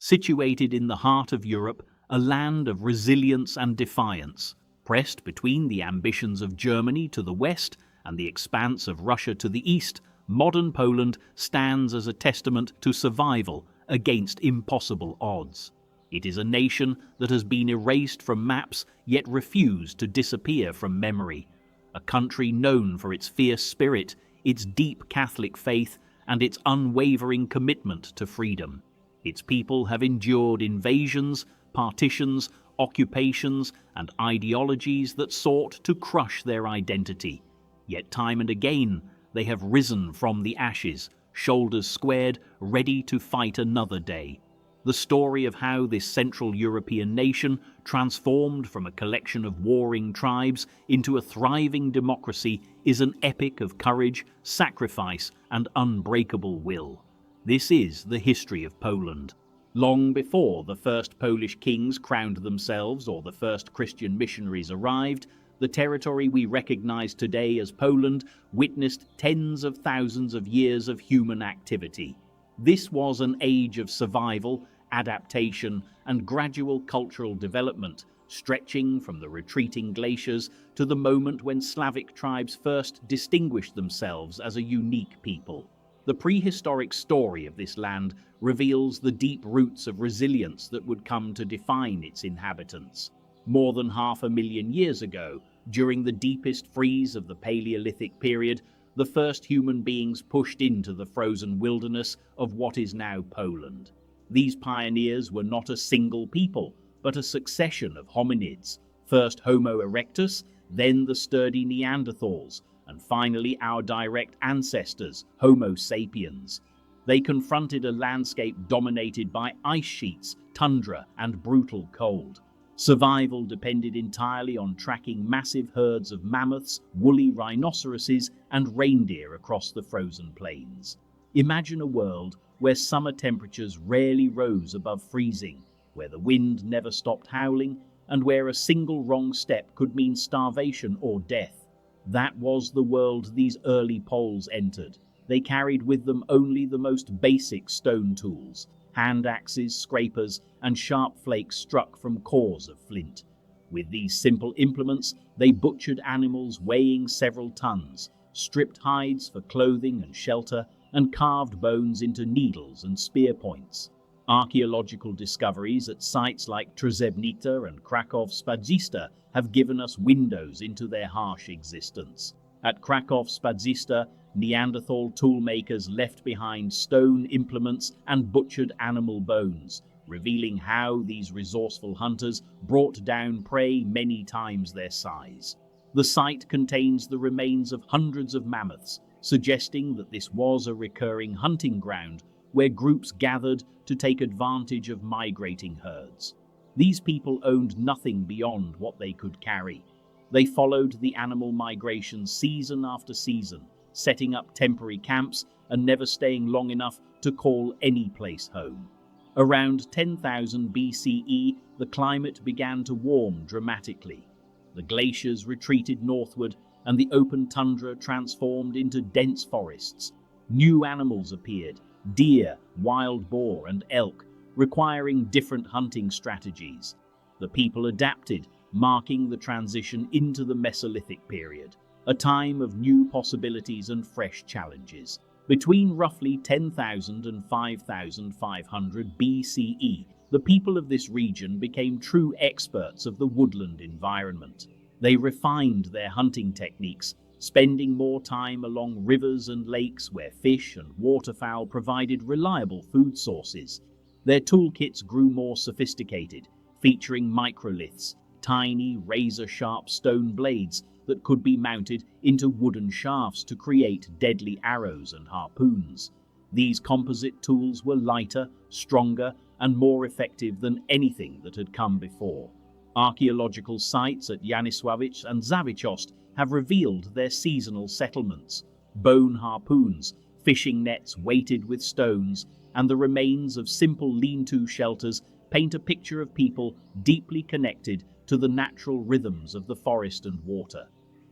situated in the heart of Europe, a land of resilience and defiance. Pressed between the ambitions of Germany to the west and the expanse of Russia to the east, modern Poland stands as a testament to survival against impossible odds. It is a nation that has been erased from maps yet refused to disappear from memory. A country known for its fierce spirit, its deep Catholic faith, and its unwavering commitment to freedom. Its people have endured invasions, partitions, occupations, and ideologies that sought to crush their identity. Yet time and again, they have risen from the ashes, shoulders squared, ready to fight another day. The story of how this Central European nation transformed from a collection of warring tribes into a thriving democracy is an epic of courage, sacrifice, and unbreakable will. This is the history of Poland. Long before the first Polish kings crowned themselves or the first Christian missionaries arrived, the territory we recognize today as Poland witnessed tens of thousands of years of human activity. This was an age of survival, adaptation, and gradual cultural development, stretching from the retreating glaciers to the moment when Slavic tribes first distinguished themselves as a unique people. The prehistoric story of this land reveals the deep roots of resilience that would come to define its inhabitants. More than 500,000 years ago, during the deepest freeze of the Paleolithic period, the first human beings pushed into the frozen wilderness of what is now Poland. These pioneers were not a single people, but a succession of hominids, first Homo erectus, then the sturdy Neanderthals, and finally our direct ancestors, Homo sapiens. They confronted a landscape dominated by ice sheets, tundra, and brutal cold. Survival depended entirely on tracking massive herds of mammoths, woolly rhinoceroses, and reindeer across the frozen plains. Imagine a world where summer temperatures rarely rose above freezing, where the wind never stopped howling, and where a single wrong step could mean starvation or death. That was the world these early Poles entered. They carried with them only the most basic stone tools, hand axes, scrapers, and sharp flakes struck from cores of flint. With these simple implements, they butchered animals weighing several tons, stripped hides for clothing and shelter, and carved bones into needles and spear points. Archaeological discoveries at sites like Trzebnica and Kraków-Spadzista have given us windows into their harsh existence. At Kraków-Spadzista, Neanderthal toolmakers left behind stone implements and butchered animal bones, revealing how these resourceful hunters brought down prey many times their size. The site contains the remains of hundreds of mammoths, suggesting that this was a recurring hunting ground where groups gathered to take advantage of migrating herds. These people owned nothing beyond what they could carry. They followed the animal migration season after season, setting up temporary camps and never staying long enough to call any place home. Around 10,000 BCE, the climate began to warm dramatically. The glaciers retreated northward and the open tundra transformed into dense forests. New animals appeared, deer, wild boar, and elk, requiring different hunting strategies. The people adapted, marking the transition into the Mesolithic period, a time of new possibilities and fresh challenges. Between roughly 10,000 and 5,500 BCE, the people of this region became true experts of the woodland environment. They refined their hunting techniques, spending more time along rivers and lakes where fish and waterfowl provided reliable food sources. Their toolkits grew more sophisticated, featuring microliths, tiny razor-sharp stone blades that could be mounted into wooden shafts to create deadly arrows and harpoons. These composite tools were lighter, stronger, and more effective than anything that had come before. Archaeological sites at Janisławiec and Zawichost have revealed their seasonal settlements. Bone harpoons, fishing nets weighted with stones, and the remains of simple lean-to shelters paint a picture of people deeply connected to the natural rhythms of the forest and water.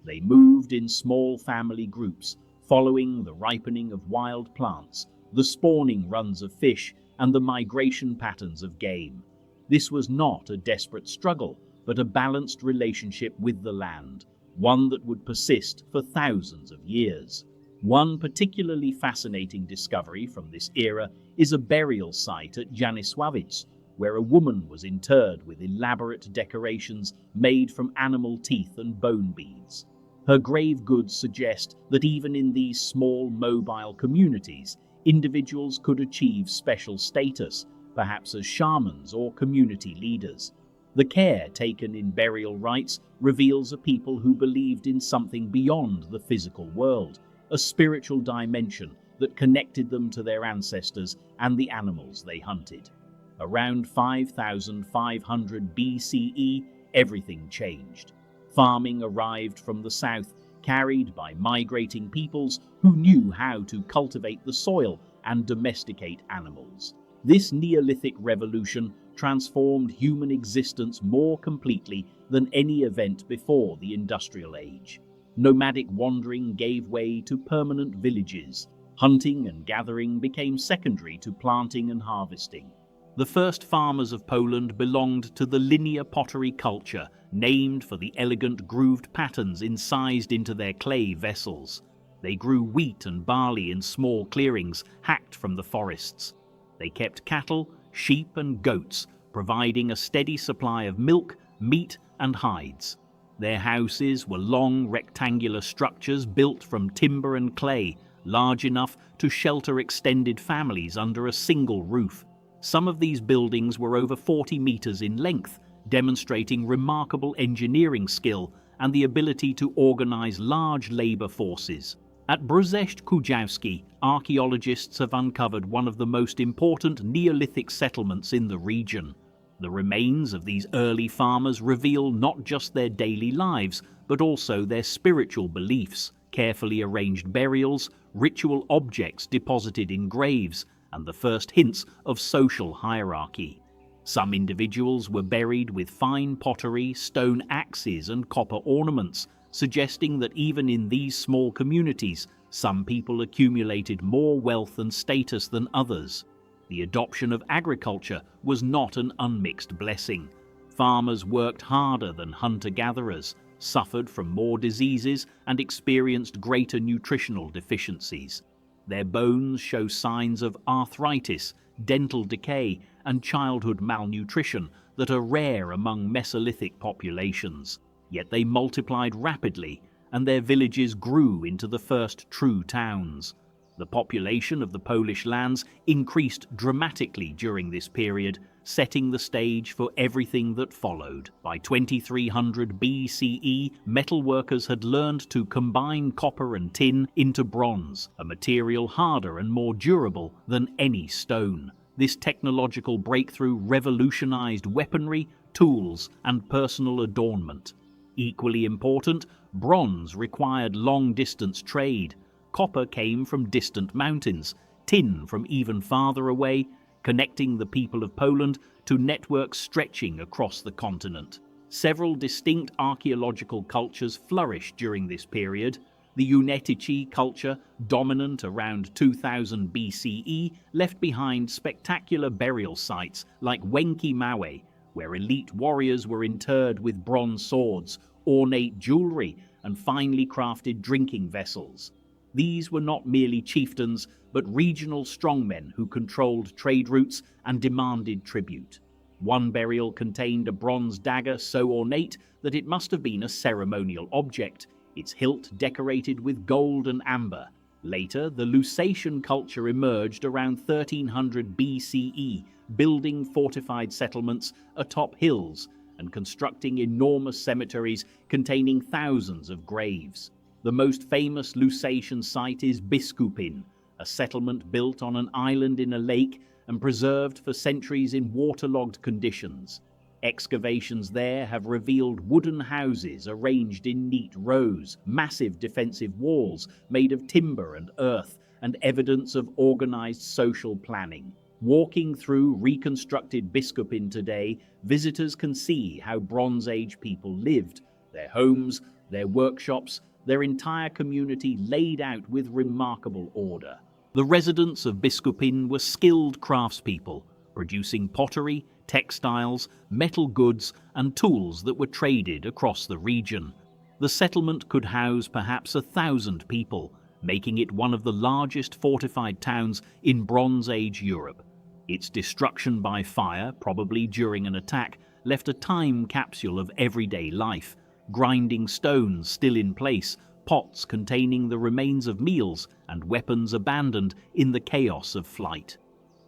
They moved in small family groups, following the ripening of wild plants, the spawning runs of fish, and the migration patterns of game. This was not a desperate struggle, but a balanced relationship with the land, one that would persist for thousands of years. One particularly fascinating discovery from this era is a burial site at Janisławiec, where a woman was interred with elaborate decorations made from animal teeth and bone beads. Her grave goods suggest that even in these small, mobile communities, individuals could achieve special status, perhaps as shamans or community leaders. The care taken in burial rites reveals a people who believed in something beyond the physical world, a spiritual dimension that connected them to their ancestors and the animals they hunted. Around 5500 BCE, everything changed. Farming arrived from the south, carried by migrating peoples who knew how to cultivate the soil and domesticate animals. This Neolithic revolution transformed human existence more completely than any event before the Industrial Age. Nomadic wandering gave way to permanent villages. Hunting and gathering became secondary to planting and harvesting. The first farmers of Poland belonged to the linear pottery culture, named for the elegant grooved patterns incised into their clay vessels. They grew wheat and barley in small clearings hacked from the forests. They kept cattle, sheep and goats, providing a steady supply of milk, meat and hides. Their houses were long rectangular structures built from timber and clay, large enough to shelter extended families under a single roof. Some of these buildings were over 40 meters in length, demonstrating remarkable engineering skill and the ability to organize large labor forces. At Brześć Kujawski, archaeologists have uncovered one of the most important Neolithic settlements in the region. The remains of these early farmers reveal not just their daily lives, but also their spiritual beliefs, carefully arranged burials, ritual objects deposited in graves, and the first hints of social hierarchy. Some individuals were buried with fine pottery, stone axes, and copper ornaments, suggesting that even in these small communities, some people accumulated more wealth and status than others. The adoption of agriculture was not an unmixed blessing. Farmers worked harder than hunter-gatherers, suffered from more diseases, and experienced greater nutritional deficiencies. Their bones show signs of arthritis, dental decay, and childhood malnutrition that are rare among Mesolithic populations. Yet they multiplied rapidly, and their villages grew into the first true towns. The population of the Polish lands increased dramatically during this period, setting the stage for everything that followed. By 2300 BCE, metalworkers had learned to combine copper and tin into bronze, a material harder and more durable than any stone. This technological breakthrough revolutionized weaponry, tools, and personal adornment. Equally important, bronze required long-distance trade. Copper came from distant mountains, tin from even farther away, connecting the people of Poland to networks stretching across the continent. Several distinct archaeological cultures flourished during this period. The Unetici culture, dominant around 2000 BCE, left behind spectacular burial sites like Łęki Małe, where elite warriors were interred with bronze swords, ornate jewelry, and finely crafted drinking vessels. These were not merely chieftains, but regional strongmen who controlled trade routes and demanded tribute. One burial contained a bronze dagger so ornate that it must have been a ceremonial object, its hilt decorated with gold and amber. Later, the Lusatian culture emerged around 1300 BCE, building fortified settlements atop hills and constructing enormous cemeteries containing thousands of graves. The most famous Lusatian site is Biskupin, a settlement built on an island in a lake and preserved for centuries in waterlogged conditions. Excavations there have revealed wooden houses arranged in neat rows, massive defensive walls made of timber and earth, and evidence of organized social planning. Walking through reconstructed Biskupin today, visitors can see how Bronze Age people lived, their homes, their workshops, their entire community laid out with remarkable order. The residents of Biskupin were skilled craftspeople, producing pottery, textiles, metal goods, and tools that were traded across the region. The settlement could house perhaps 1,000 people, making it one of the largest fortified towns in Bronze Age Europe. Its destruction by fire, probably during an attack, left a time capsule of everyday life, grinding stones still in place, pots containing the remains of meals, and weapons abandoned in the chaos of flight.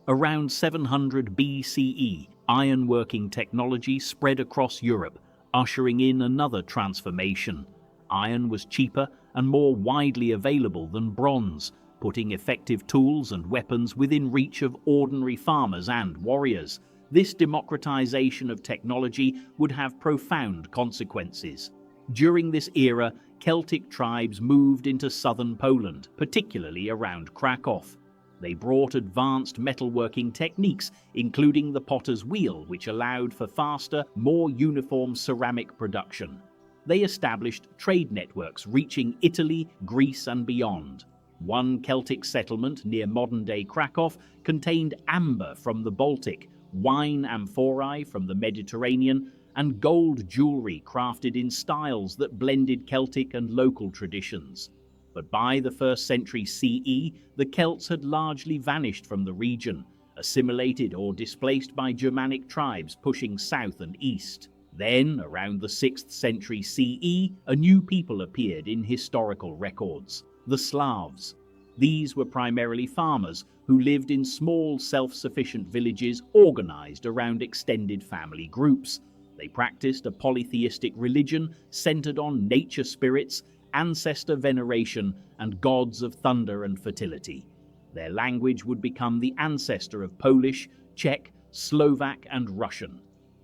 Around 700 BCE, ironworking technology spread across Europe, ushering in another transformation. Iron was cheaper and more widely available than bronze, putting effective tools and weapons within reach of ordinary farmers and warriors. This democratization of technology would have profound consequences. During this era, Celtic tribes moved into southern Poland, particularly around Krakow. They brought advanced metalworking techniques, including the potter's wheel, which allowed for faster, more uniform ceramic production. They established trade networks reaching Italy, Greece, and beyond. One Celtic settlement near modern-day Krakow contained amber from the Baltic, wine amphorae from the Mediterranean, and gold jewelry crafted in styles that blended Celtic and local traditions. But by the 1st century CE, the Celts had largely vanished from the region, assimilated or displaced by Germanic tribes pushing south and east. Then, around the 6th century CE, a new people appeared in historical records: the Slavs. These were primarily farmers who lived in small, self-sufficient villages organized around extended family groups. They practiced a polytheistic religion centered on nature spirits, ancestor veneration, and gods of thunder and fertility. Their language would become the ancestor of Polish, Czech, Slovak, and Russian.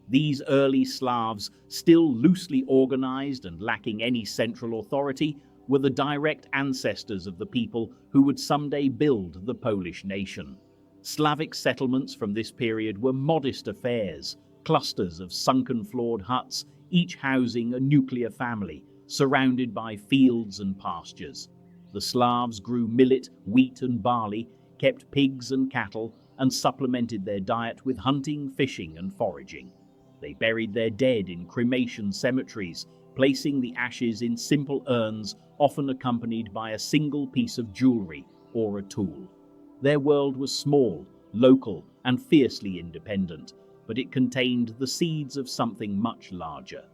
These early Slavs, still loosely organized and lacking any central authority, were the direct ancestors of the people who would someday build the Polish nation. Slavic settlements from this period were modest affairs, clusters of sunken-floored huts, each housing a nuclear family, surrounded by fields and pastures. The Slavs grew millet, wheat, and barley, kept pigs and cattle, and supplemented their diet with hunting, fishing, and foraging. They buried their dead in cremation cemeteries, placing the ashes in simple urns, often accompanied by a single piece of jewelry or a tool. Their world was small, local, and fiercely independent, but it contained the seeds of something much larger.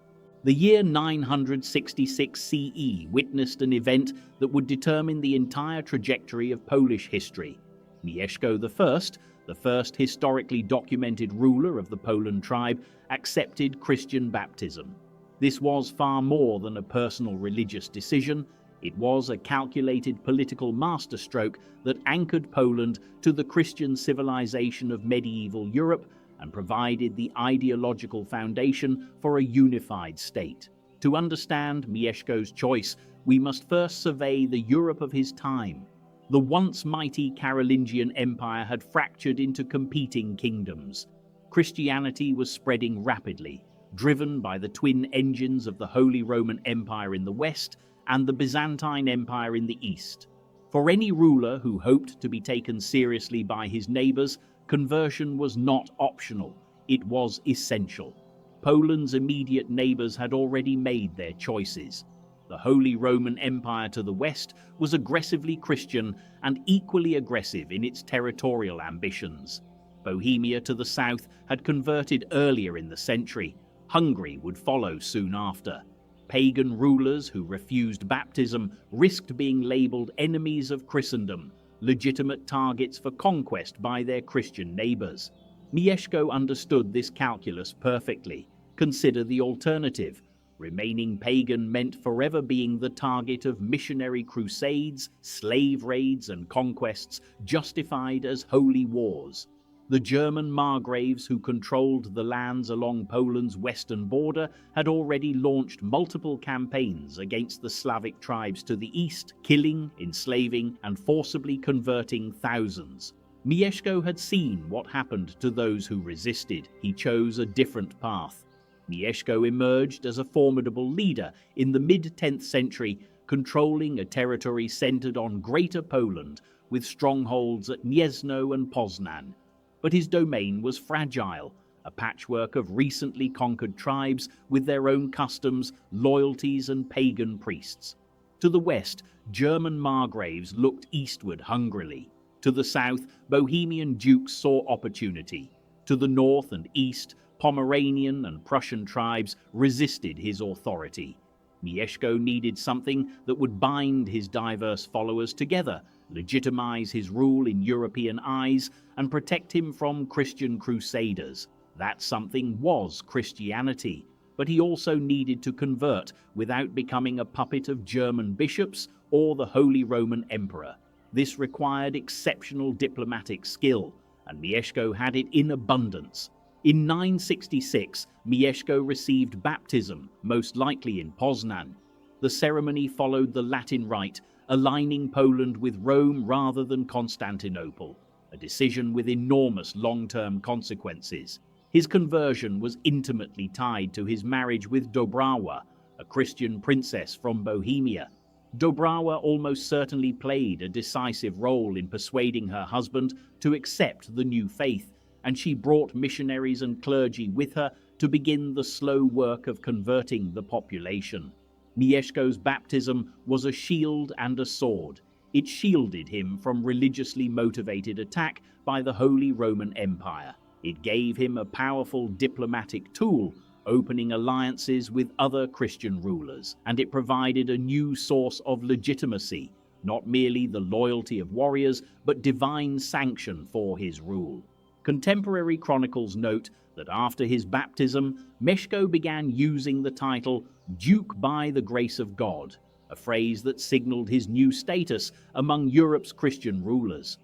The year 966 CE witnessed an event that would determine the entire trajectory of Polish history. Mieszko I, the first historically documented ruler of the Poland tribe, accepted Christian baptism. This was far more than a personal religious decision. It was a calculated political masterstroke that anchored Poland to the Christian civilization of medieval Europe and provided the ideological foundation for a unified state. To understand Mieszko's choice, we must first survey the Europe of his time. The once mighty Carolingian Empire had fractured into competing kingdoms. Christianity was spreading rapidly, driven by the twin engines of the Holy Roman Empire in the west and the Byzantine Empire in the east. For any ruler who hoped to be taken seriously by his neighbors, conversion was not optional, it was essential. Poland's immediate neighbors had already made their choices. The Holy Roman Empire to the west was aggressively Christian and equally aggressive in its territorial ambitions. Bohemia to the south had converted earlier in the century. Hungary would follow soon after. Pagan rulers who refused baptism risked being labeled enemies of Christendom, legitimate targets for conquest by their Christian neighbors. Mieszko understood this calculus perfectly. Consider the alternative. Remaining pagan meant forever being the target of missionary crusades, slave raids, and conquests justified as holy wars. The German margraves who controlled the lands along Poland's western border had already launched multiple campaigns against the Slavic tribes to the east, killing, enslaving, and forcibly converting thousands. Mieszko had seen what happened to those who resisted. He chose a different path. Mieszko emerged as a formidable leader in the mid-10th century, controlling a territory centered on Greater Poland, with strongholds at Gniezno and Poznan. But his domain was fragile, a patchwork of recently conquered tribes with their own customs, loyalties, and pagan priests. To the west, German margraves looked eastward hungrily. To the south, Bohemian dukes saw opportunity. To the north and east, Pomeranian and Prussian tribes resisted his authority. Mieszko needed something that would bind his diverse followers together, legitimize his rule in European eyes, and protect him from Christian crusaders. That something was Christianity, but he also needed to convert without becoming a puppet of German bishops or the Holy Roman Emperor. This required exceptional diplomatic skill, and Mieszko had it in abundance. In 966, Mieszko received baptism, most likely in Poznan. The ceremony followed the Latin Rite, aligning Poland with Rome rather than Constantinople, a decision with enormous long-term consequences. His conversion was intimately tied to his marriage with Dobrawa, a Christian princess from Bohemia. Dobrawa almost certainly played a decisive role in persuading her husband to accept the new faith, and she brought missionaries and clergy with her to begin the slow work of converting the population. Mieszko's baptism was a shield and a sword. It shielded him from religiously motivated attack by the Holy Roman Empire. It gave him a powerful diplomatic tool, opening alliances with other Christian rulers, and it provided a new source of legitimacy, not merely the loyalty of warriors, but divine sanction for his rule. Contemporary chronicles note that after his baptism, Mieszko began using the title Duke by the Grace of God, a phrase that signaled his new status among Europe's Christian rulers.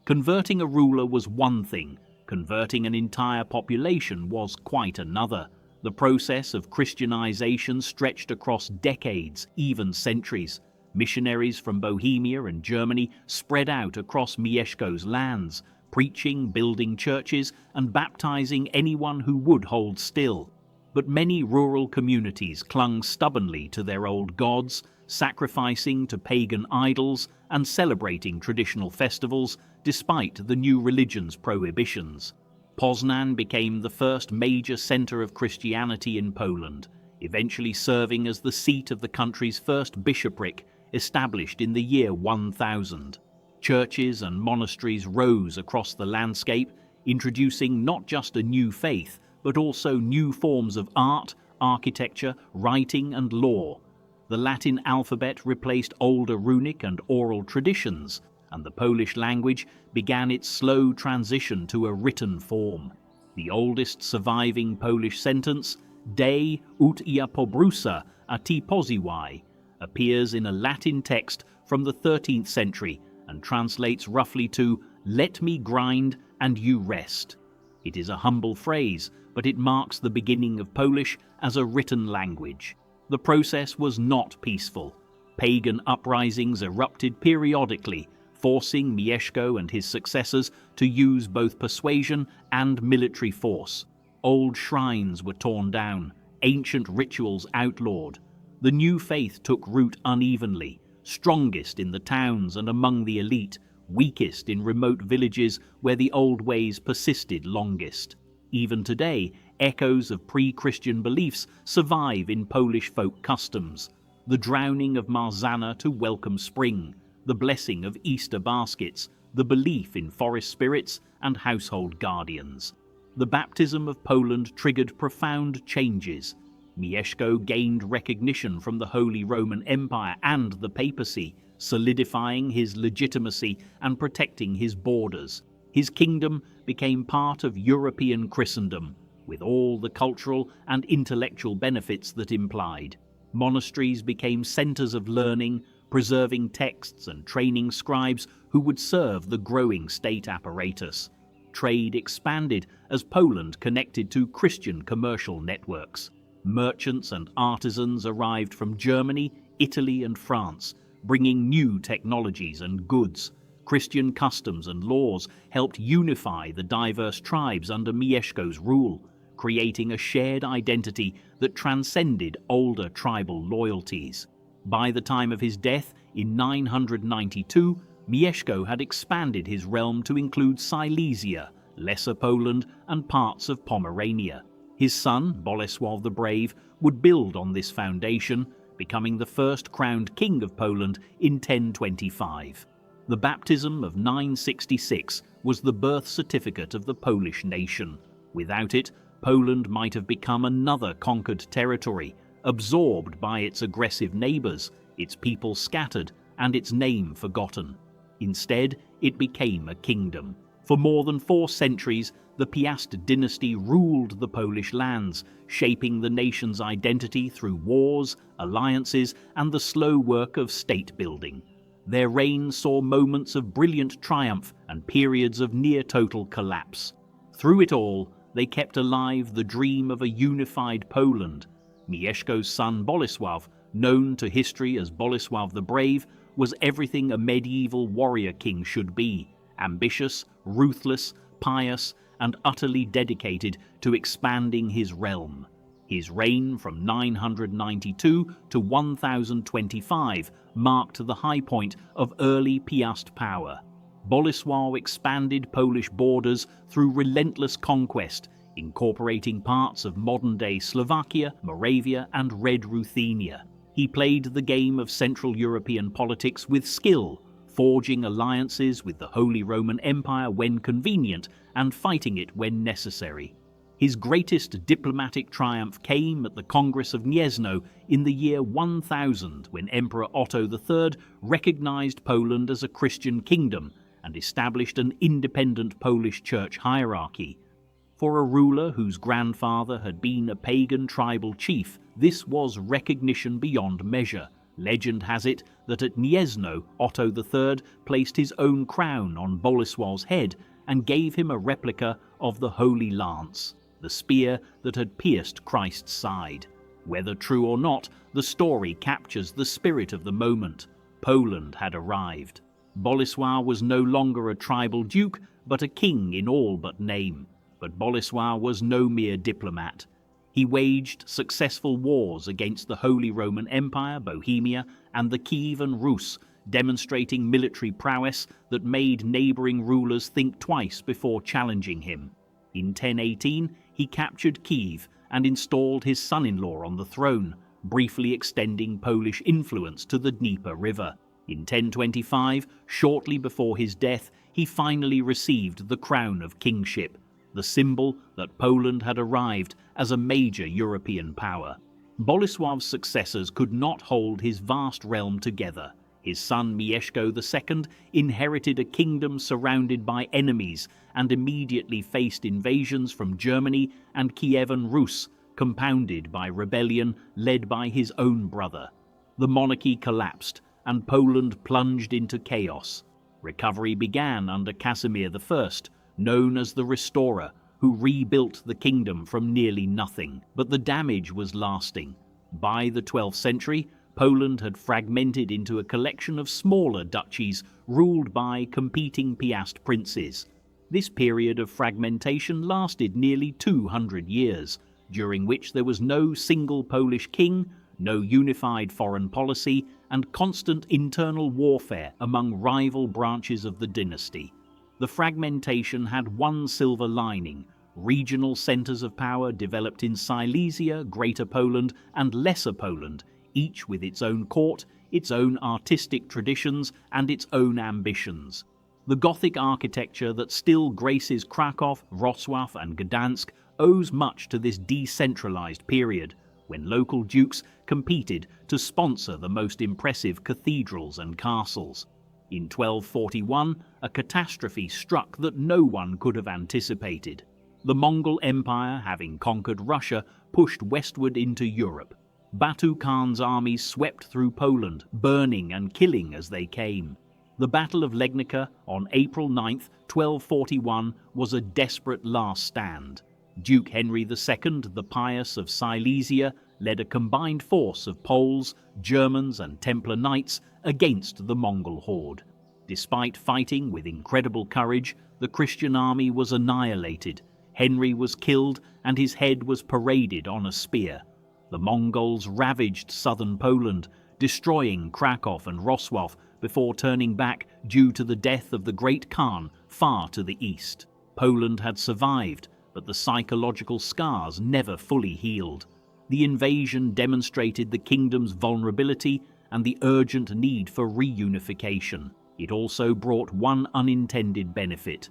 Converting a ruler was one thing, converting an entire population was quite another. The process of Christianization stretched across decades, even centuries. Missionaries from Bohemia and Germany spread out across Mieszko's lands, preaching, building churches, and baptizing anyone who would hold still. But many rural communities clung stubbornly to their old gods, sacrificing to pagan idols and celebrating traditional festivals despite the new religion's prohibitions. Poznan became the first major center of Christianity in Poland, eventually serving as the seat of the country's first bishopric, established in the year 1000. Churches and monasteries rose across the landscape, introducing not just a new faith, but also new forms of art, architecture, writing, and law. The Latin alphabet replaced older runic and oral traditions, and the Polish language began its slow transition to a written form. The oldest surviving Polish sentence, Dei ut ia pobrusa a ti poziwai, appears in a Latin text from the 13th century and translates roughly to, "Let me grind and you rest." It is a humble phrase, but it marks the beginning of Polish as a written language. The process was not peaceful. Pagan uprisings erupted periodically, forcing Mieszko and his successors to use both persuasion and military force. Old shrines were torn down, ancient rituals outlawed. The new faith took root unevenly, strongest in the towns and among the elite, weakest in remote villages where the old ways persisted longest. Even today, echoes of pre-Christian beliefs survive in Polish folk customs. The drowning of Marzana to welcome spring, the blessing of Easter baskets, the belief in forest spirits and household guardians. The baptism of Poland triggered profound changes. Mieszko gained recognition from the Holy Roman Empire and the papacy, solidifying his legitimacy and protecting his borders. His kingdom became part of European Christendom, with all the cultural and intellectual benefits that implied. Monasteries became centers of learning, preserving texts and training scribes who would serve the growing state apparatus. Trade expanded as Poland connected to Christian commercial networks. Merchants and artisans arrived from Germany, Italy, and France, bringing new technologies and goods. Christian customs and laws helped unify the diverse tribes under Mieszko's rule, creating a shared identity that transcended older tribal loyalties. By the time of his death in 992, Mieszko had expanded his realm to include Silesia, Lesser Poland, and parts of Pomerania. His son, Bolesław the Brave, would build on this foundation, becoming the first crowned king of Poland in 1025. The baptism of 966 was the birth certificate of the Polish nation. Without it, Poland might have become another conquered territory, absorbed by its aggressive neighbours, its people scattered, and its name forgotten. Instead, it became a kingdom. For more than 4 centuries, the Piast dynasty ruled the Polish lands, shaping the nation's identity through wars, alliances, and the slow work of state building. Their reign saw moments of brilliant triumph and periods of near-total collapse. Through it all, they kept alive the dream of a unified Poland. Mieszko's son Bolesław, known to history as Bolesław the Brave, was everything a medieval warrior king should be: ambitious, ruthless, pious, and utterly dedicated to expanding his realm. His reign from 992 to 1025 marked the high point of early Piast power. Bolesław expanded Polish borders through relentless conquest, incorporating parts of modern-day Slovakia, Moravia, and Red Ruthenia. He played the game of Central European politics with skill, forging alliances with the Holy Roman Empire when convenient and fighting it when necessary. His greatest diplomatic triumph came at the Congress of Gniezno in the year 1000, when Emperor Otto III recognized Poland as a Christian kingdom and established an independent Polish church hierarchy. For a ruler whose grandfather had been a pagan tribal chief, this was recognition beyond measure. Legend has it that at Gniezno, Otto III placed his own crown on Bolesław's head and gave him a replica of the Holy Lance, the spear that had pierced Christ's side. Whether true or not, the story captures the spirit of the moment. Poland had arrived. Bolesław was no longer a tribal duke, but a king in all but name. But Bolesław was no mere diplomat. He waged successful wars against the Holy Roman Empire, Bohemia, and the Kievan Rus, demonstrating military prowess that made neighbouring rulers think twice before challenging him. In 1018, he captured Kiev and installed his son-in-law on the throne, briefly extending Polish influence to the Dnieper River. In 1025, shortly before his death, he finally received the crown of kingship, the symbol that Poland had arrived as a major European power. Bolesław's successors could not hold his vast realm together. His son Mieszko II inherited a kingdom surrounded by enemies and immediately faced invasions from Germany and Kievan Rus, compounded by rebellion led by his own brother. The monarchy collapsed, and Poland plunged into chaos. Recovery began under Casimir I, known as the Restorer, who rebuilt the kingdom from nearly nothing. But the damage was lasting. By the 12th century, Poland had fragmented into a collection of smaller duchies ruled by competing Piast princes. This period of fragmentation lasted nearly 200 years, during which there was no single Polish king, no unified foreign policy, and constant internal warfare among rival branches of the dynasty. The fragmentation had one silver lining. Regional centres of power developed in Silesia, Greater Poland, and Lesser Poland, each with its own court, its own artistic traditions, and its own ambitions. The Gothic architecture that still graces Kraków, Wrocław, and Gdansk owes much to this decentralized period, when local dukes competed to sponsor the most impressive cathedrals and castles. In 1241, a catastrophe struck that no one could have anticipated. The Mongol Empire, having conquered Russia, pushed westward into Europe. Batu Khan's armies swept through Poland, burning and killing as they came. The Battle of Legnica on April 9, 1241, was a desperate last stand. Duke Henry II, the Pious of Silesia, led a combined force of Poles, Germans, and Templar Knights against the Mongol horde. Despite fighting with incredible courage, the Christian army was annihilated. Henry was killed, and his head was paraded on a spear. The Mongols ravaged southern Poland, destroying Kraków and Wrocław before turning back due to the death of the Great Khan far to the east. Poland had survived, but the psychological scars never fully healed. The invasion demonstrated the kingdom's vulnerability and the urgent need for reunification. It also brought one unintended benefit.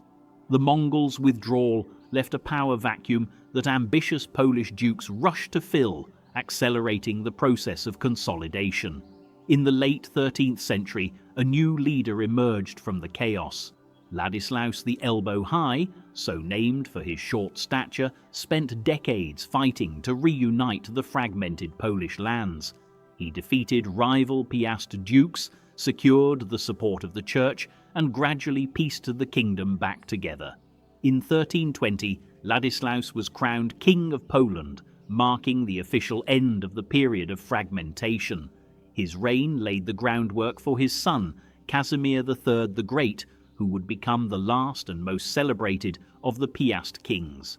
The Mongols' withdrawal left a power vacuum that ambitious Polish dukes rushed to fill, accelerating the process of consolidation. In the late 13th century, a new leader emerged from the chaos. Ladislaus the Elbow High, so named for his short stature, spent decades fighting to reunite the fragmented Polish lands. He defeated rival Piast dukes, secured the support of the church, and gradually pieced the kingdom back together. In 1320, Ladislaus was crowned King of Poland, marking the official end of the period of fragmentation. His reign laid the groundwork for his son, Casimir III the Great, who would become the last and most celebrated of the Piast kings.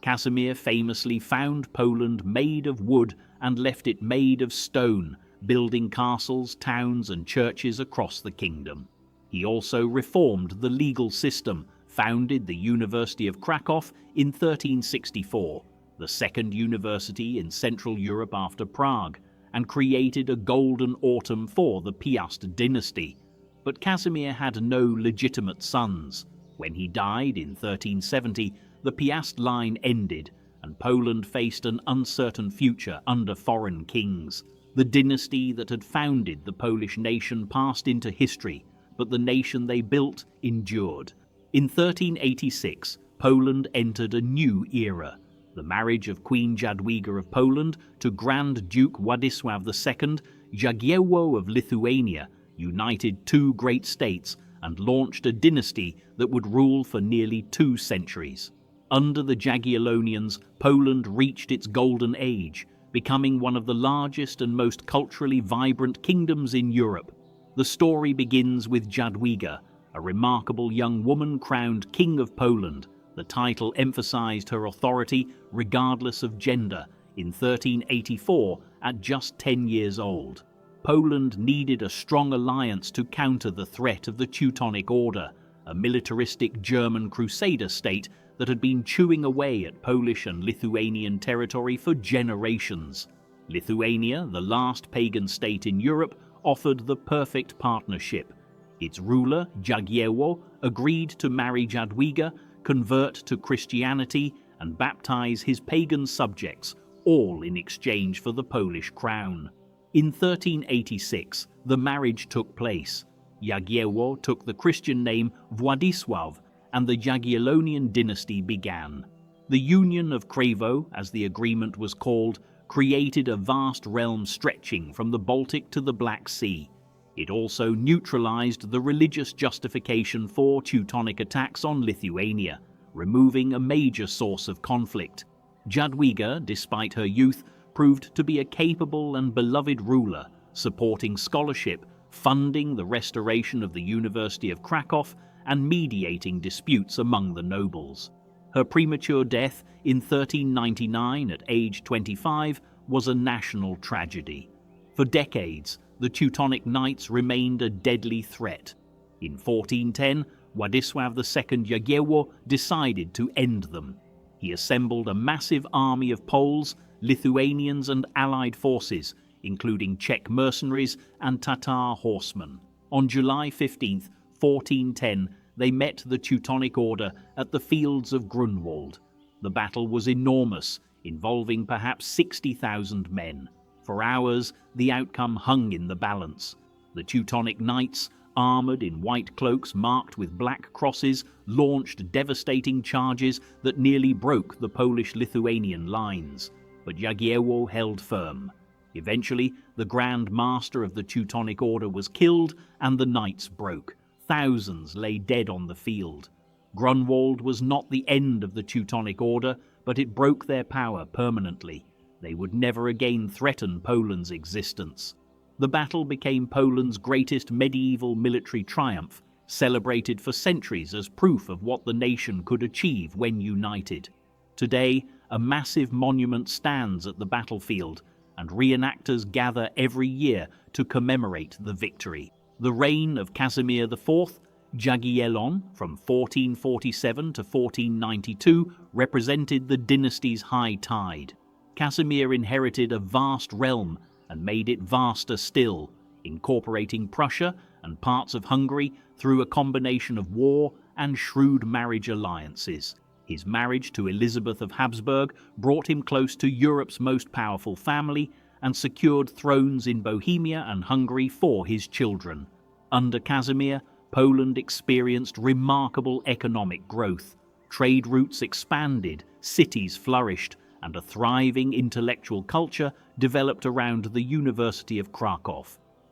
Casimir famously found Poland made of wood and left it made of stone, building castles, towns, and churches across the kingdom. He also reformed the legal system, founded the University of Krakow in 1364, the second university in Central Europe after Prague, and created a golden autumn for the Piast dynasty. But Casimir had no legitimate sons. When he died in 1370, the Piast line ended, and Poland faced an uncertain future under foreign kings. The dynasty that had founded the Polish nation passed into history, but the nation they built endured. In 1386, Poland entered a new era. The marriage of Queen Jadwiga of Poland to Grand Duke Władysław II, Jagiełło of Lithuania, united two great states and launched a dynasty that would rule for nearly 2 centuries. Under the Jagiellonians, Poland reached its golden age, becoming one of the largest and most culturally vibrant kingdoms in Europe. The story begins with Jadwiga, a remarkable young woman crowned King of Poland. The title emphasized her authority regardless of gender in 1384 at just 10 years old. Poland needed a strong alliance to counter the threat of the Teutonic Order, a militaristic German crusader state that had been chewing away at Polish and Lithuanian territory for generations. Lithuania, the last pagan state in Europe, offered the perfect partnership. Its ruler, Jagiełło, agreed to marry Jadwiga, convert to Christianity, and baptize his pagan subjects, all in exchange for the Polish crown. In 1386, the marriage took place. Jagiełło took the Christian name Władysław, and the Jagiellonian dynasty began. The Union of Kraków, as the agreement was called, created a vast realm stretching from the Baltic to the Black Sea. It also neutralized the religious justification for Teutonic attacks on Lithuania, removing a major source of conflict. Jadwiga, despite her youth, proved to be a capable and beloved ruler, supporting scholarship, funding the restoration of the University of Krakow, and mediating disputes among the nobles. Her premature death in 1399 at age 25 was a national tragedy. For decades, the Teutonic Knights remained a deadly threat. In 1410, Władysław II Jagiełło decided to end them. He assembled a massive army of Poles, Lithuanians, and allied forces, including Czech mercenaries and Tatar horsemen. On July 15, 1410, they met the Teutonic Order at the fields of Grunwald. The battle was enormous, involving perhaps 60,000 men. For hours, the outcome hung in the balance. The Teutonic Knights, armored in white cloaks marked with black crosses, launched devastating charges that nearly broke the Polish-Lithuanian lines. But Jagiełło held firm. Eventually, the Grand Master of the Teutonic Order was killed and the knights broke. Thousands lay dead on the field. Grunwald was not the end of the Teutonic Order, but it broke their power permanently. They would never again threaten Poland's existence. The battle became Poland's greatest medieval military triumph, celebrated for centuries as proof of what the nation could achieve when united. Today, a massive monument stands at the battlefield, and reenactors gather every year to commemorate the victory. The reign of Casimir IV, Jagiellon, from 1447 to 1492, represented the dynasty's high tide. Casimir inherited a vast realm and made it vaster still, incorporating Prussia and parts of Hungary through a combination of war and shrewd marriage alliances. His marriage to Elizabeth of Habsburg brought him close to Europe's most powerful family and secured thrones in Bohemia and Hungary for his children. Under Casimir, Poland experienced remarkable economic growth. Trade routes expanded, cities flourished, and a thriving intellectual culture developed around the University of Krakow.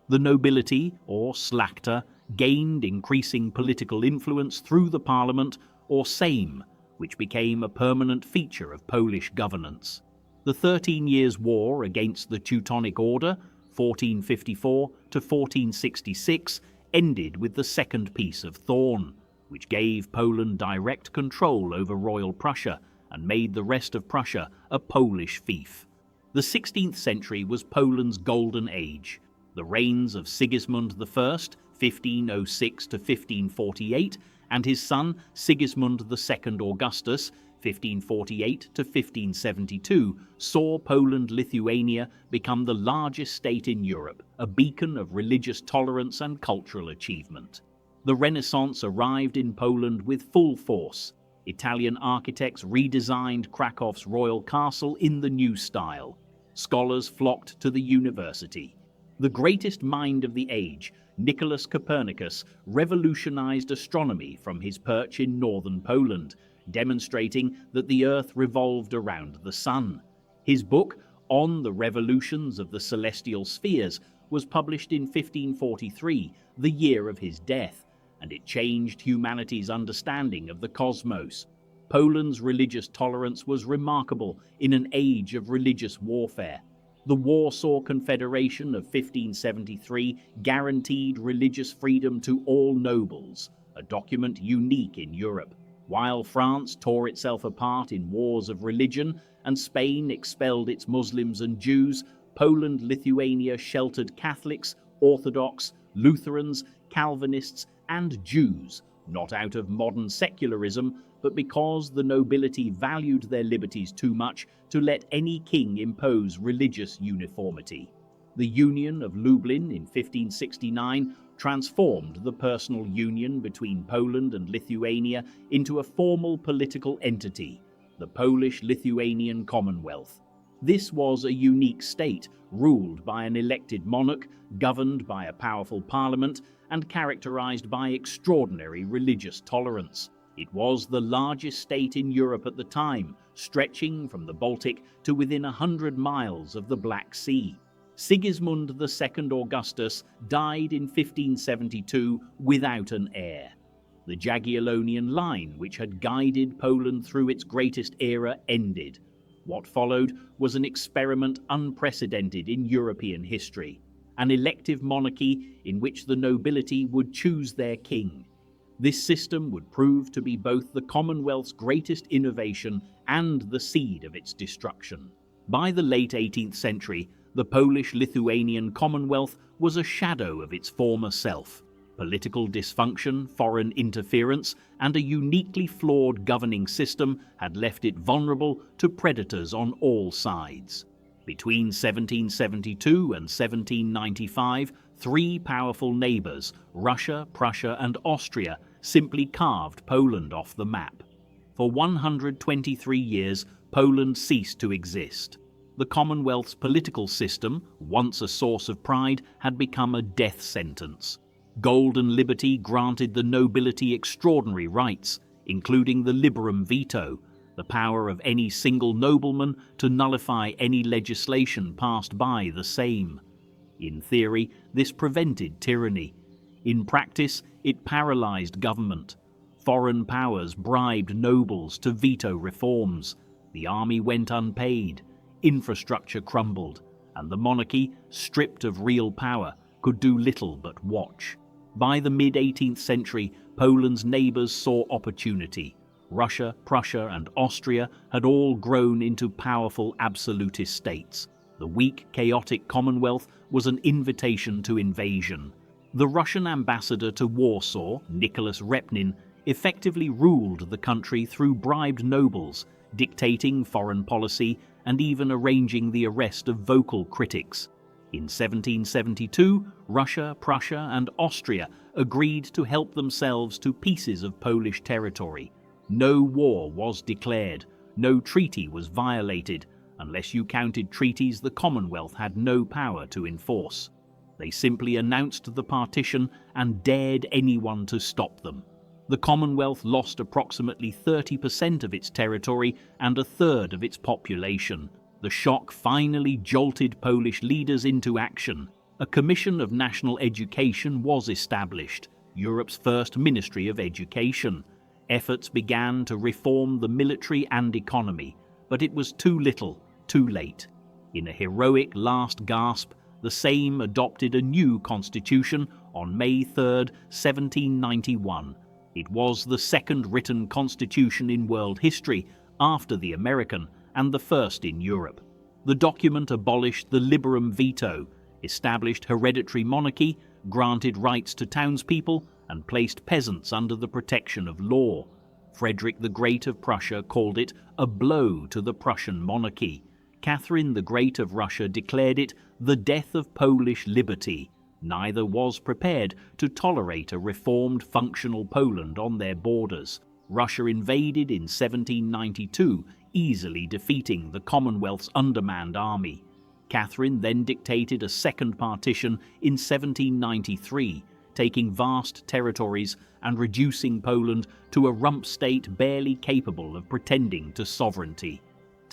The nobility, or szlachta, gained increasing political influence through the parliament, or Sejm, which became a permanent feature of Polish governance. The 13 Years' War against the Teutonic Order, 1454 to 1466, ended with the Second Peace of Thorn, which gave Poland direct control over Royal Prussia and made the rest of Prussia a Polish fief. The 16th century was Poland's golden age. The reigns of Sigismund I, 1506 to 1548, and his son Sigismund II Augustus, 1548 to 1572, saw Poland-Lithuania become the largest state in Europe, a beacon of religious tolerance and cultural achievement. The Renaissance arrived in Poland with full force. Italian architects redesigned Krakow's royal castle in the new style. Scholars flocked to the university. The greatest mind of the age, Nicholas Copernicus, revolutionized astronomy from his perch in northern Poland, demonstrating that the Earth revolved around the Sun. His book, On the Revolutions of the Celestial Spheres, was published in 1543, the year of his death, and it changed humanity's understanding of the cosmos. Poland's religious tolerance was remarkable in an age of religious warfare. The Warsaw Confederation of 1573 guaranteed religious freedom to all nobles, a document unique in Europe. While France tore itself apart in wars of religion and Spain expelled its Muslims and Jews, Poland-Lithuania sheltered Catholics, Orthodox, Lutherans, Calvinists, and Jews, not out of modern secularism, but because the nobility valued their liberties too much to let any king impose religious uniformity. The Union of Lublin in 1569 transformed the personal union between Poland and Lithuania into a formal political entity, the Polish-Lithuanian Commonwealth. This was a unique state, ruled by an elected monarch, governed by a powerful parliament, and characterized by extraordinary religious tolerance. It was the largest state in Europe at the time, stretching from the Baltic to within 100 miles of the Black Sea. Sigismund II Augustus died in 1572 without an heir. The Jagiellonian line, which had guided Poland through its greatest era, ended. What followed was an experiment unprecedented in European history, an elective monarchy in which the nobility would choose their king. This system would prove to be both the Commonwealth's greatest innovation and the seed of its destruction. By the late 18th century, the Polish-Lithuanian Commonwealth was a shadow of its former self. Political dysfunction, foreign interference, and a uniquely flawed governing system had left it vulnerable to predators on all sides. Between 1772 and 1795, three powerful neighbors, Russia, Prussia, and Austria, simply carved Poland off the map. For 123 years, Poland ceased to exist. The Commonwealth's political system, once a source of pride, had become a death sentence. Golden liberty granted the nobility extraordinary rights, including the liberum veto, the power of any single nobleman to nullify any legislation passed by the Sejm. In theory, this prevented tyranny. In practice, it paralyzed government. Foreign powers bribed nobles to veto reforms. The army went unpaid. Infrastructure crumbled, and the monarchy, stripped of real power, could do little but watch. By the mid-18th century, Poland's neighbors saw opportunity. Russia, Prussia, and Austria had all grown into powerful absolutist states. The weak, chaotic Commonwealth was an invitation to invasion. The Russian ambassador to Warsaw, Nicholas Repnin, effectively ruled the country through bribed nobles, dictating foreign policy and even arranging the arrest of vocal critics. In 1772, Russia, Prussia, and Austria agreed to help themselves to pieces of Polish territory. No war was declared, no treaty was violated, unless you counted treaties the Commonwealth had no power to enforce. They simply announced the partition and dared anyone to stop them. The Commonwealth lost approximately 30% of its territory and a third of its population. The shock finally jolted Polish leaders into action. A Commission of National Education was established, Europe's first Ministry of Education. Efforts began to reform the military and economy, but it was too little, too late. In a heroic last gasp, the Sejm adopted a new constitution on May 3, 1791. It was the second written constitution in world history, after the American, and the first in Europe. The document abolished the liberum veto, established hereditary monarchy, granted rights to townspeople, and placed peasants under the protection of law. Frederick the Great of Prussia called it a blow to the Prussian monarchy. Catherine the Great of Russia declared it the death of Polish liberty. Neither was prepared to tolerate a reformed, functional Poland on their borders. Russia invaded in 1792, easily defeating the Commonwealth's undermanned army. Catherine then dictated a second partition in 1793, taking vast territories and reducing Poland to a rump state barely capable of pretending to sovereignty.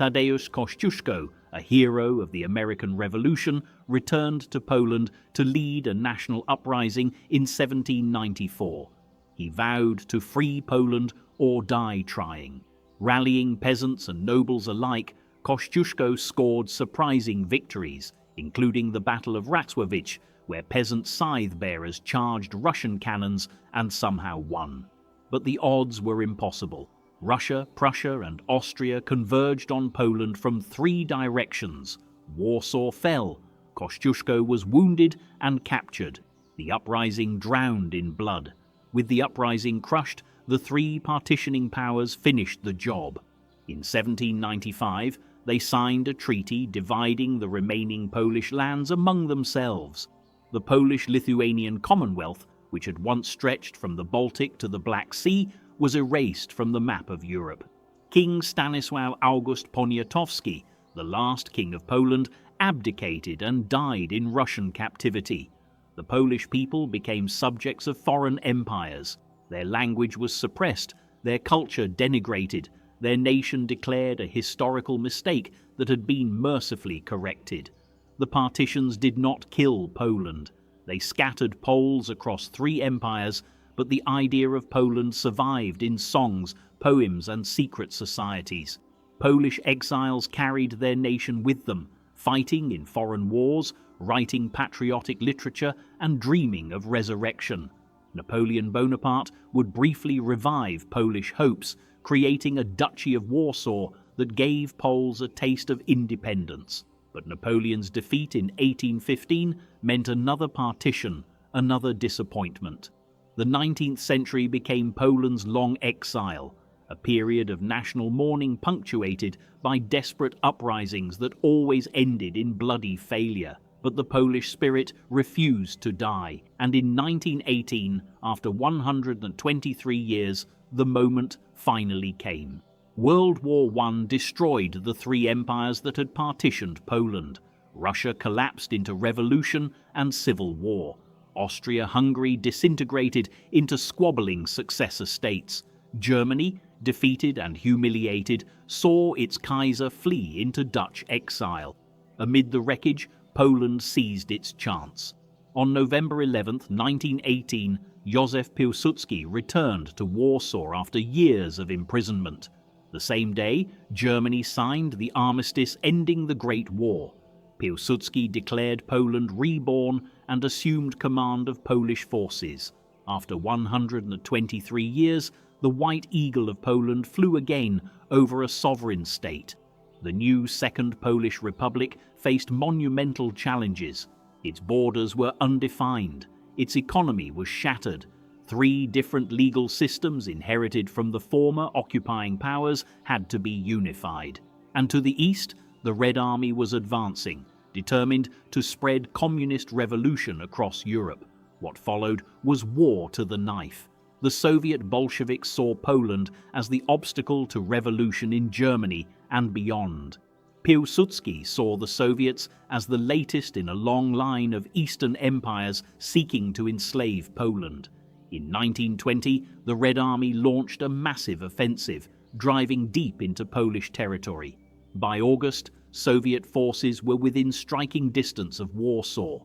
Tadeusz Kościuszko, a hero of the American Revolution, returned to Poland to lead a national uprising in 1794. He vowed to free Poland or die trying. Rallying peasants and nobles alike, Kościuszko scored surprising victories, including the Battle of Racławicz, where peasant scythe-bearers charged Russian cannons and somehow won. But the odds were impossible. Russia, Prussia, and Austria converged on Poland from three directions. Warsaw fell. Kościuszko was wounded and captured. The uprising drowned in blood. With the uprising crushed, the three partitioning powers finished the job. In 1795, they signed a treaty dividing the remaining Polish lands among themselves. The Polish-Lithuanian Commonwealth, which had once stretched from the Baltic to the Black Sea, was erased from the map of Europe. King Stanisław August Poniatowski, the last king of Poland, abdicated and died in Russian captivity. The Polish people became subjects of foreign empires. Their language was suppressed, their culture denigrated, their nation declared a historical mistake that had been mercifully corrected. The partitions did not kill Poland. They scattered Poles across three empires, but the idea of Poland survived in songs, poems, and secret societies. Polish exiles carried their nation with them, fighting in foreign wars, writing patriotic literature, and dreaming of resurrection. Napoleon Bonaparte would briefly revive Polish hopes, creating a Duchy of Warsaw that gave Poles a taste of independence. But Napoleon's defeat in 1815 meant another partition, another disappointment. The 19th century became Poland's long exile, a period of national mourning punctuated by desperate uprisings that always ended in bloody failure. But the Polish spirit refused to die, and in 1918, after 123 years, the moment finally came. World War I destroyed the three empires that had partitioned Poland. Russia collapsed into revolution and civil war. Austria-Hungary disintegrated into squabbling successor states. Germany, defeated and humiliated, saw its Kaiser flee into Dutch exile. Amid the wreckage, Poland seized its chance. On November 11, 1918, Józef Piłsudski returned to Warsaw after years of imprisonment. The same day, Germany signed the armistice ending the Great War. Piłsudski declared Poland reborn and assumed command of Polish forces. After 123 years, the White Eagle of Poland flew again over a sovereign state. The new Second Polish Republic faced monumental challenges. Its borders were undefined. its economy was shattered. 3 different legal systems inherited from the former occupying powers had to be unified. And to the east, the Red Army was advancing, determined to spread communist revolution across Europe. What followed was war to the knife. The Soviet Bolsheviks saw Poland as the obstacle to revolution in Germany and beyond. Piłsudski saw the Soviets as the latest in a long line of Eastern empires seeking to enslave Poland. In 1920, the Red Army launched a massive offensive, driving deep into Polish territory. By August, Soviet forces were within striking distance of Warsaw.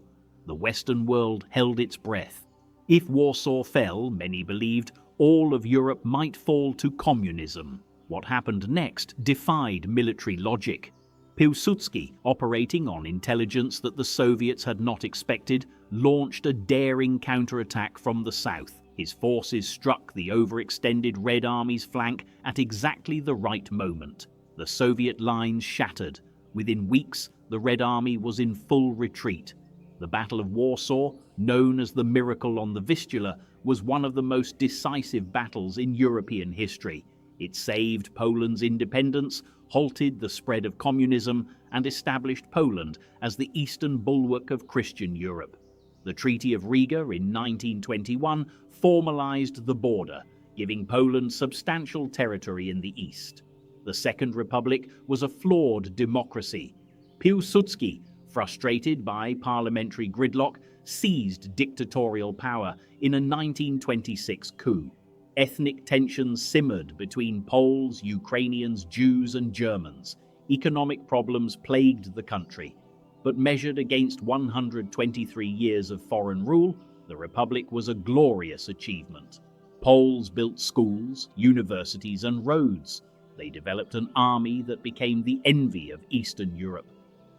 The Western world held its breath. If Warsaw fell, many believed, all of Europe might fall to communism. What happened next defied military logic. Piłsudski, operating on intelligence that the Soviets had not expected, launched a daring counterattack from the south. His forces struck the overextended Red Army's flank at exactly the right moment. The Soviet lines shattered. Within weeks, the Red Army was in full retreat. The Battle of Warsaw, known as the Miracle on the Vistula, was one of the most decisive battles in European history. It saved Poland's independence, halted the spread of communism, and established Poland as the eastern bulwark of Christian Europe. The Treaty of Riga in 1921 formalized the border, giving Poland substantial territory in the east. The Second Republic was a flawed democracy. Piłsudski, frustrated by parliamentary gridlock, seized dictatorial power in a 1926 coup. Ethnic tensions simmered between Poles, Ukrainians, Jews, and Germans. Economic problems plagued the country. But measured against 123 years of foreign rule, the Republic was a glorious achievement. Poles built schools, universities, and roads. They developed an army that became the envy of Eastern Europe.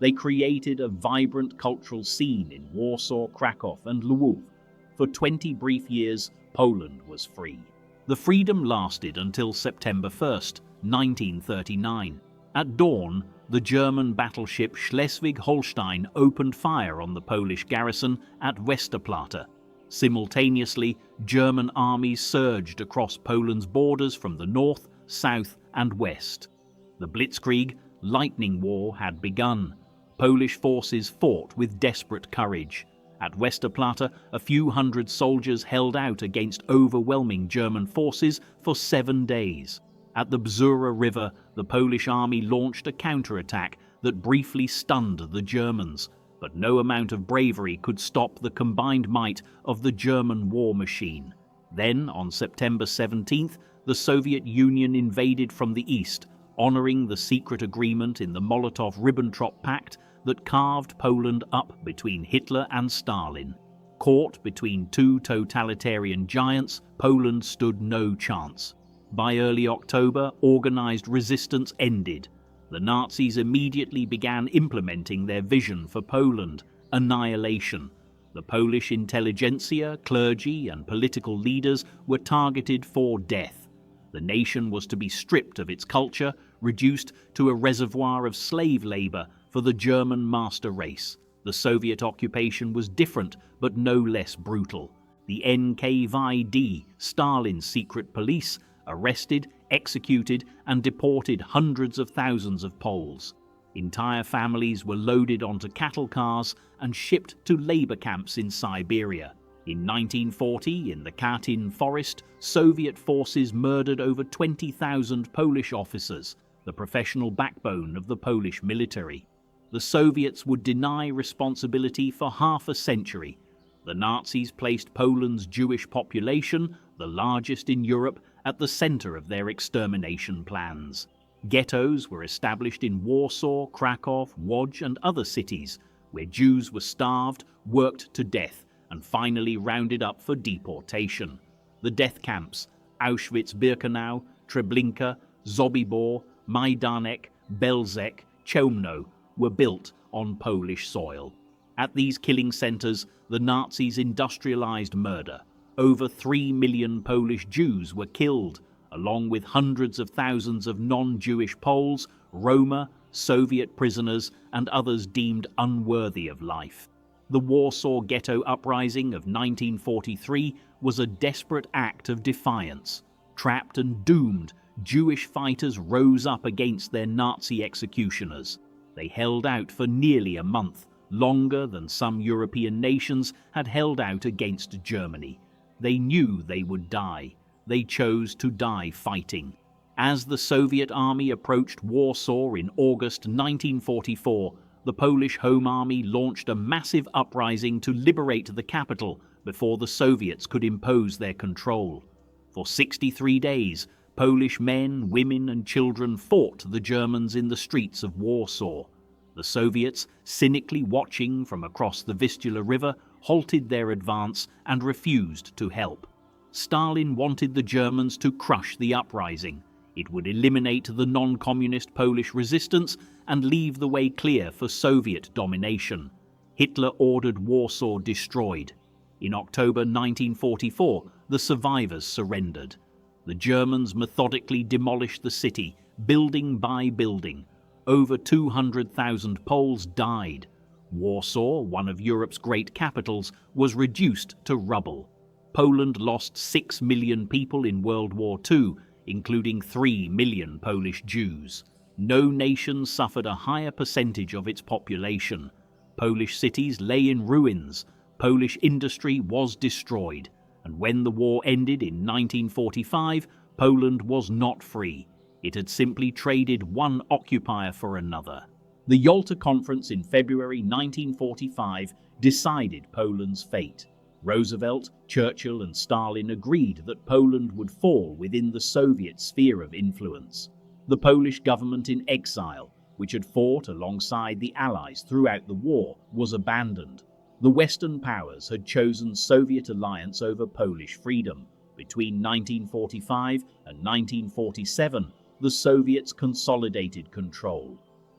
They created a vibrant cultural scene in Warsaw, Krakow, and Lwów. For 20 brief years, Poland was free. The freedom lasted until September 1st, 1939. At dawn, the German battleship Schleswig-Holstein opened fire on the Polish garrison at Westerplatte. Simultaneously, German armies surged across Poland's borders from the north, south, and west. The Blitzkrieg, lightning war, had begun. Polish forces fought with desperate courage. At Westerplatte, a few hundred soldiers held out against overwhelming German forces for 7 days. At the Bzura River, the Polish army launched a counterattack that briefly stunned the Germans, but no amount of bravery could stop the combined might of the German war machine. Then, on September 17th, the Soviet Union invaded from the east, honoring the secret agreement in the Molotov-Ribbentrop Pact that carved Poland up between Hitler and Stalin. Caught between 2 totalitarian giants, Poland stood no chance. By early October, organized resistance ended. The Nazis immediately began implementing their vision for Poland: annihilation. The Polish intelligentsia, clergy, and political leaders were targeted for death. The nation was to be stripped of its culture, reduced to a reservoir of slave labor for the German master race. The Soviet occupation was different, but no less brutal. The NKVD, Stalin's secret police, arrested, executed, and deported hundreds of thousands of Poles. Entire families were loaded onto cattle cars and shipped to labor camps in Siberia. In 1940, in the Katyn forest, Soviet forces murdered over 20,000 Polish officers, the professional backbone of the Polish military. The Soviets would deny responsibility for half a century. The Nazis placed Poland's Jewish population, the largest in Europe, at the center of their extermination plans. Ghettos were established in Warsaw, Krakow, Łódź, and other cities, where Jews were starved, worked to death, and finally rounded up for deportation. The death camps, Auschwitz-Birkenau, Treblinka, Sobibor, Majdanek, Belzec, Chełmno, were built on Polish soil. At these killing centers, the Nazis industrialized murder. Over 3 million Polish Jews were killed, along with hundreds of thousands of non-Jewish Poles, Roma, Soviet prisoners, and others deemed unworthy of life. The Warsaw Ghetto Uprising of 1943 was a desperate act of defiance. Trapped and doomed, Jewish fighters rose up against their Nazi executioners. They held out for nearly a month, longer than some European nations had held out against Germany. They knew they would die. They chose to die fighting. As the Soviet army approached Warsaw in August 1944, the Polish Home Army launched a massive uprising to liberate the capital before the Soviets could impose their control. For 63 days, Polish men, women and children fought the Germans in the streets of Warsaw. The Soviets, cynically watching from across the Vistula River, halted their advance and refused to help. Stalin wanted the Germans to crush the uprising. It would eliminate the non-communist Polish resistance and leave the way clear for Soviet domination. Hitler ordered Warsaw destroyed. In October 1944, the survivors surrendered. The Germans methodically demolished the city, building by building. Over 200,000 Poles died. Warsaw, one of Europe's great capitals, was reduced to rubble. Poland lost 6 million people in World War II, including 3 million Polish Jews. No nation suffered a higher percentage of its population. Polish cities lay in ruins. Polish industry was destroyed. And when the war ended in 1945, Poland was not free. It had simply traded one occupier for another. The Yalta Conference in February 1945 decided Poland's fate. Roosevelt, Churchill and Stalin agreed that Poland would fall within the Soviet sphere of influence. The Polish government in exile, which had fought alongside the Allies throughout the war, was abandoned. The Western powers had chosen Soviet alliance over Polish freedom. Between 1945 and 1947, the Soviets consolidated control.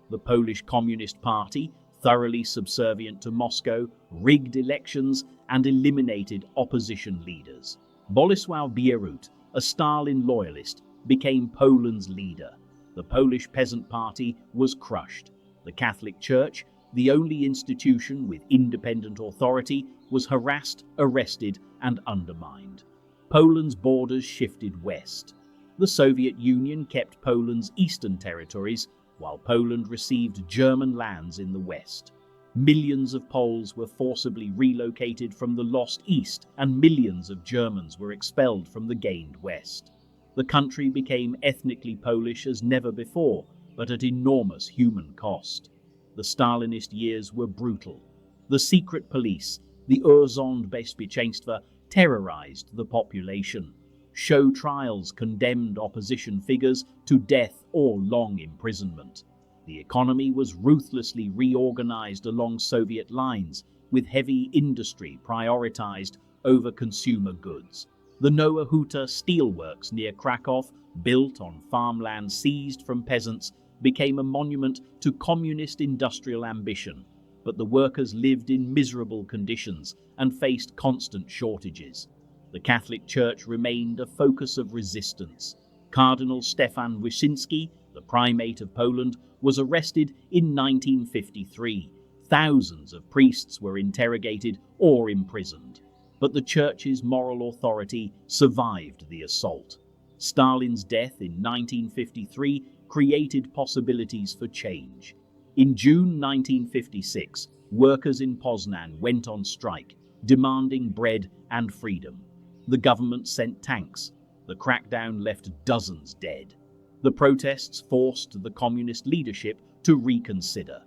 The Polish Communist Party, thoroughly subservient to Moscow, rigged elections and eliminated opposition leaders. Bolesław Bierut, a Stalin loyalist, became Poland's leader. The Polish Peasant Party was crushed. The Catholic Church, the only institution with independent authority, was harassed, arrested, and undermined. Poland's borders shifted west. The Soviet Union kept Poland's eastern territories, while Poland received German lands in the west. Millions of Poles were forcibly relocated from the lost east, and millions of Germans were expelled from the gained west. The country became ethnically Polish as never before, but at enormous human cost. The Stalinist years were brutal. The secret police, the Urząd Bezpieczeństwa, terrorized the population. Show trials condemned opposition figures to death or long imprisonment. The economy was ruthlessly reorganized along Soviet lines, with heavy industry prioritized over consumer goods. The Nowa Huta steelworks near Krakow, built on farmland seized from peasants, became a monument to communist industrial ambition, but the workers lived in miserable conditions and faced constant shortages. The Catholic Church remained a focus of resistance. Cardinal Stefan Wyszyński, the primate of Poland, was arrested in 1953. Thousands of priests were interrogated or imprisoned. But the Church's moral authority survived the assault. Stalin's death in 1953 created possibilities for change. In June 1956, workers in Poznan went on strike, demanding bread and freedom. The government sent tanks. The crackdown left dozens dead. The protests forced the communist leadership to reconsider.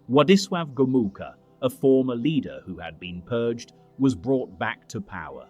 Władysław Gomułka, a former leader who had been purged, was brought back to power.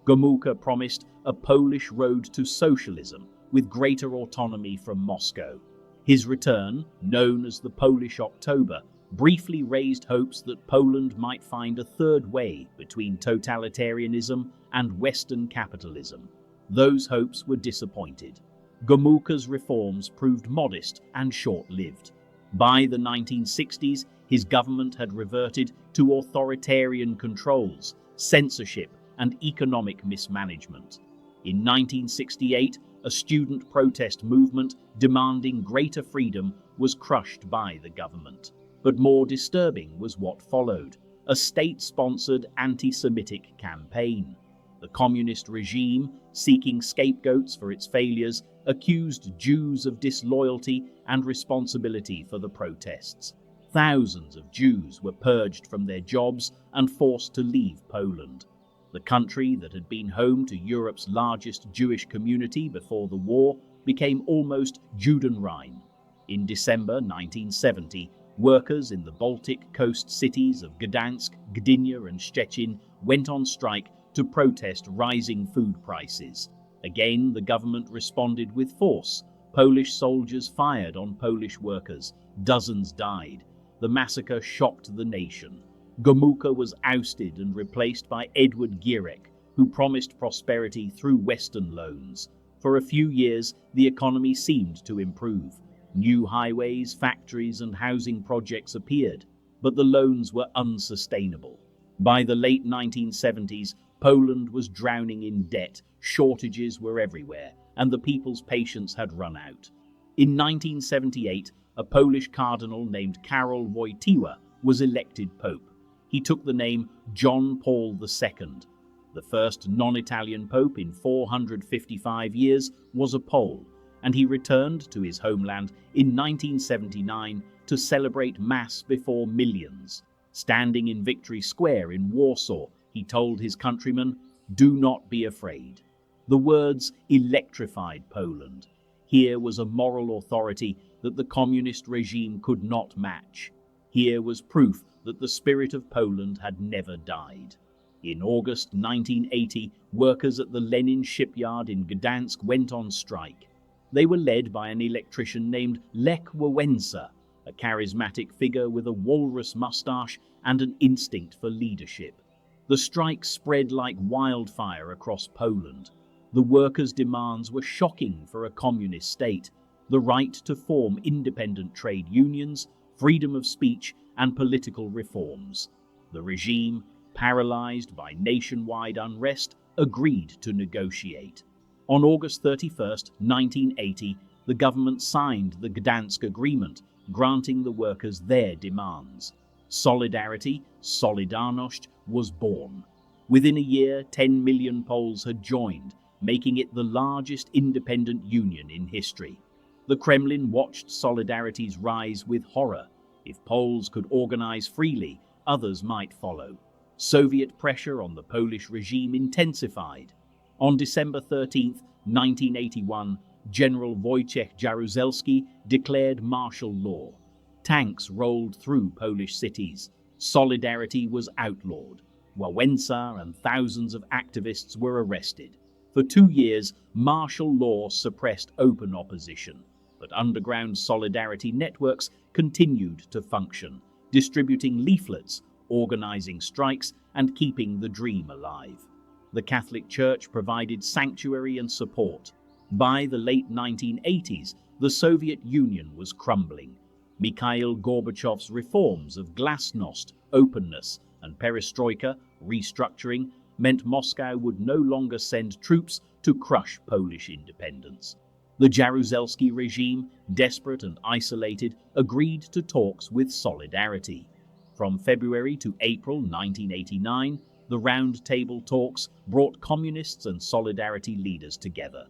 Gomułka promised a Polish road to socialism with greater autonomy from Moscow. His return, known as the Polish October, briefly raised hopes that Poland might find a third way between totalitarianism and Western capitalism. Those hopes were disappointed. Gomułka's reforms proved modest and short-lived. By the 1960s, his government had reverted to authoritarian controls, censorship, and economic mismanagement. In 1968, a student protest movement demanding greater freedom was crushed by the government. But more disturbing was what followed. a state-sponsored anti-Semitic campaign. The communist regime, seeking scapegoats for its failures, accused Jews of disloyalty and responsibility for the protests. Thousands of Jews were purged from their jobs and forced to leave Poland. The country that had been home to Europe's largest Jewish community before the war became almost Judenrein. In December 1970, workers in the Baltic coast cities of Gdansk, Gdynia and Szczecin went on strike to protest rising food prices. Again, the government responded with force. Polish soldiers fired on Polish workers. Dozens died. The massacre shocked the nation. Gomułka was ousted and replaced by Edward Gierek, who promised prosperity through Western loans. For a few years, the economy seemed to improve. New highways, factories and housing projects appeared, but the loans were unsustainable. By the late 1970s, Poland was drowning in debt, shortages were everywhere, and the people's patience had run out. In 1978, a Polish cardinal named Karol Wojtyła was elected pope. He took the name John Paul II. The first non-Italian pope in 455 years was a Pole, and he returned to his homeland in 1979 to celebrate Mass before millions. Standing in Victory Square in Warsaw, he told his countrymen, "Do not be afraid." The words electrified Poland. Here was a moral authority that the communist regime could not match. Here was proof that the spirit of Poland had never died. In August 1980, workers at the Lenin shipyard in Gdansk went on strike. They were led by an electrician named Lech Wałęsa, a charismatic figure with a walrus mustache and an instinct for leadership. The strike spread like wildfire across Poland. The workers' demands were shocking for a communist state: the right to form independent trade unions, freedom of speech, and political reforms. The regime, paralyzed by nationwide unrest, agreed to negotiate. On August 31, 1980, the government signed the Gdansk Agreement, granting the workers their demands. Solidarity, Solidarność, was born. Within a year, 10 million Poles had joined, making it the largest independent union in history. The Kremlin watched Solidarity's rise with horror. If Poles could organize freely, others might follow. Soviet pressure on the Polish regime intensified. On December 13, 1981, General Wojciech Jaruzelski declared martial law. Tanks rolled through Polish cities. Solidarity was outlawed. Wałęsa and thousands of activists were arrested. For 2 years, martial law suppressed open opposition, but underground solidarity networks continued to function, distributing leaflets, organizing strikes, and keeping the dream alive. The Catholic Church provided sanctuary and support. By the late 1980s, the Soviet Union was crumbling. Mikhail Gorbachev's reforms of glasnost, openness, and perestroika, restructuring, meant Moscow would no longer send troops to crush Polish independence. The Jaruzelski regime, desperate and isolated, agreed to talks with Solidarity. From February to April 1989, the Round Table talks brought communists and Solidarity leaders together.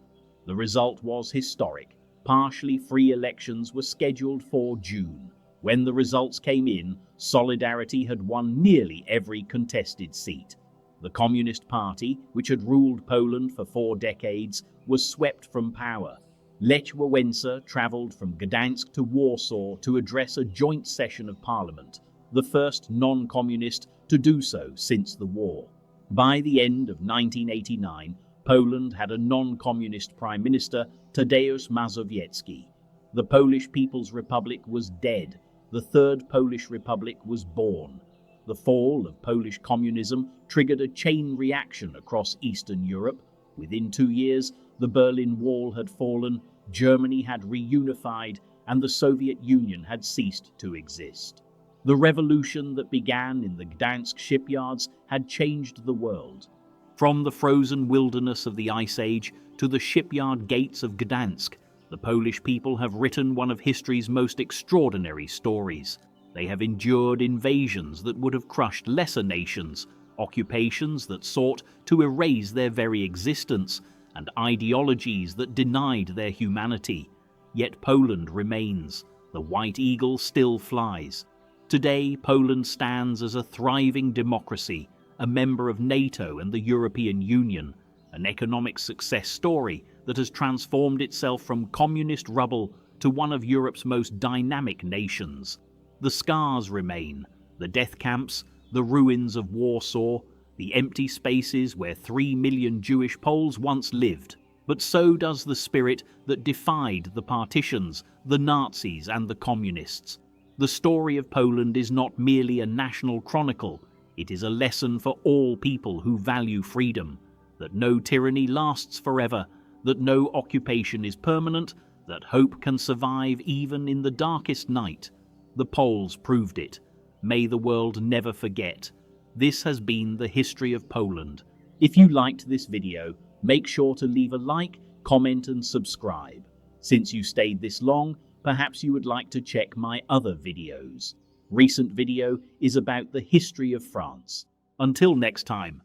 The result was historic. Partially free elections were scheduled for June. When the results came in, Solidarity had won nearly every contested seat. The Communist Party, which had ruled Poland for 4 decades, was swept from power. Lech Wałęsa travelled from Gdansk to Warsaw to address a joint session of parliament, the first non-communist to do so since the war. By the end of 1989, Poland had a non-communist prime minister, Tadeusz Mazowiecki. The Polish People's Republic was dead. The Third Polish Republic was born. The fall of Polish communism triggered a chain reaction across Eastern Europe. Within 2 years, the Berlin Wall had fallen, Germany had reunified, and the Soviet Union had ceased to exist. The revolution that began in the Gdansk shipyards had changed the world. From the frozen wilderness of the Ice Age to the shipyard gates of Gdansk, the Polish people have written one of history's most extraordinary stories. They have endured invasions that would have crushed lesser nations, occupations that sought to erase their very existence, and ideologies that denied their humanity. Yet Poland remains. The white eagle still flies. Today, Poland stands as a thriving democracy, a member of NATO and the European Union, an economic success story that has transformed itself from communist rubble to one of Europe's most dynamic nations. The scars remain, the death camps, the ruins of Warsaw, the empty spaces where 3 million Jewish Poles once lived. But so does the spirit that defied the partitions, the Nazis and the communists. The story of Poland is not merely a national chronicle, it is a lesson for all people who value freedom, that no tyranny lasts forever, that no occupation is permanent, that hope can survive even in the darkest night. The Poles proved it. May the world never forget. This has been the history of Poland. If you liked this video, make sure to leave a like, comment and subscribe. Since you stayed this long, perhaps you would like to check my other videos. Recent video is about the history of France. Until next time.